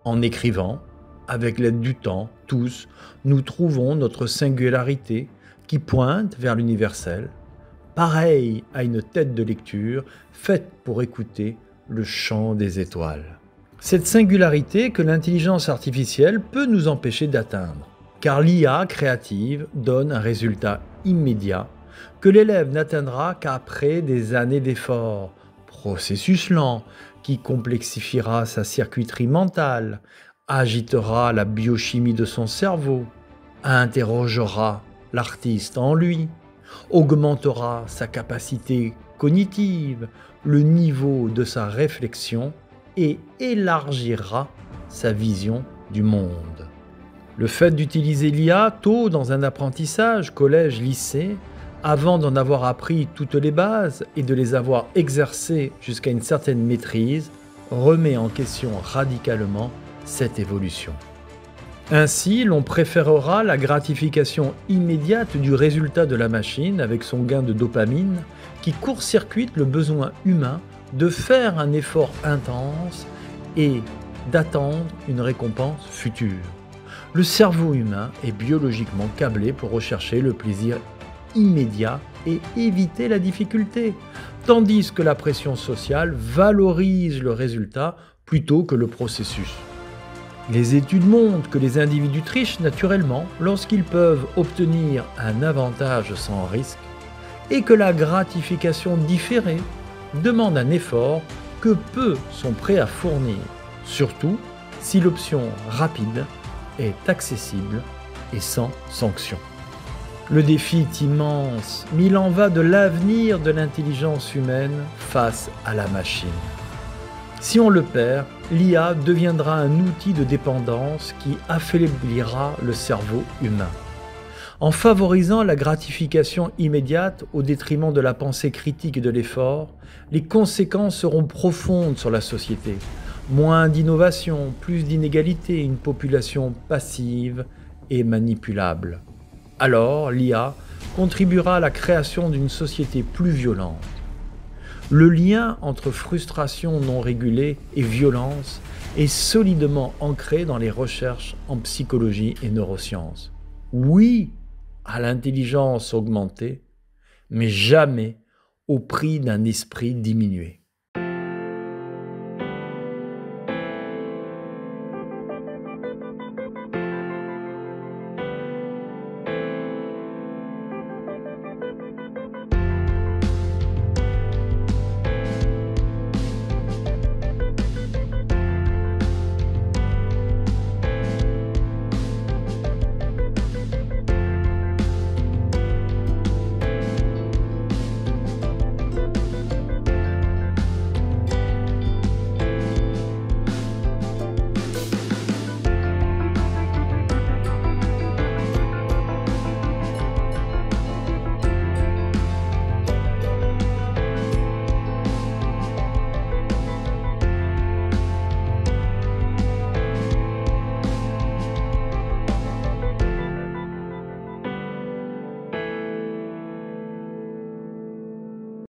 En écrivant, avec l'aide du temps, tous, nous trouvons notre singularité qui pointe vers l'universel, pareil à une tête de lecture faite pour écouter le chant des étoiles. Cette singularité que l'intelligence artificielle peut nous empêcher d'atteindre, car l'IA créative donne un résultat immédiat que l'élève n'atteindra qu'après des années d'efforts, processus lent qui complexifiera sa circuiterie mentale, agitera la biochimie de son cerveau, interrogera l'artiste en lui, augmentera sa capacité cognitive, le niveau de sa réflexion et élargira sa vision du monde. Le fait d'utiliser l'IA tôt dans un apprentissage, collège, lycée, avant d'en avoir appris toutes les bases et de les avoir exercées jusqu'à une certaine maîtrise, remet en question radicalement cette évolution. Ainsi, l'on préférera la gratification immédiate du résultat de la machine avec son gain de dopamine qui court-circuite le besoin humain de faire un effort intense et d'attendre une récompense future. Le cerveau humain est biologiquement câblé pour rechercher le plaisir immédiat et éviter la difficulté, tandis que la pression sociale valorise le résultat plutôt que le processus. Les études montrent que les individus trichent naturellement lorsqu'ils peuvent obtenir un avantage sans risque et que la gratification différée demande un effort que peu sont prêts à fournir, surtout si l'option rapide est accessible et sans sanction. Le défi est immense, mais il en va de l'avenir de l'intelligence humaine face à la machine. Si on le perd, l'IA deviendra un outil de dépendance qui affaiblira le cerveau humain. En favorisant la gratification immédiate au détriment de la pensée critique et de l'effort, les conséquences seront profondes sur la société. Moins d'innovation, plus d'inégalités, une population passive et manipulable. Alors, l'IA contribuera à la création d'une société plus violente. Le lien entre frustration non régulée et violence est solidement ancré dans les recherches en psychologie et neurosciences. Oui à l'intelligence augmentée, mais jamais au prix d'un esprit diminué.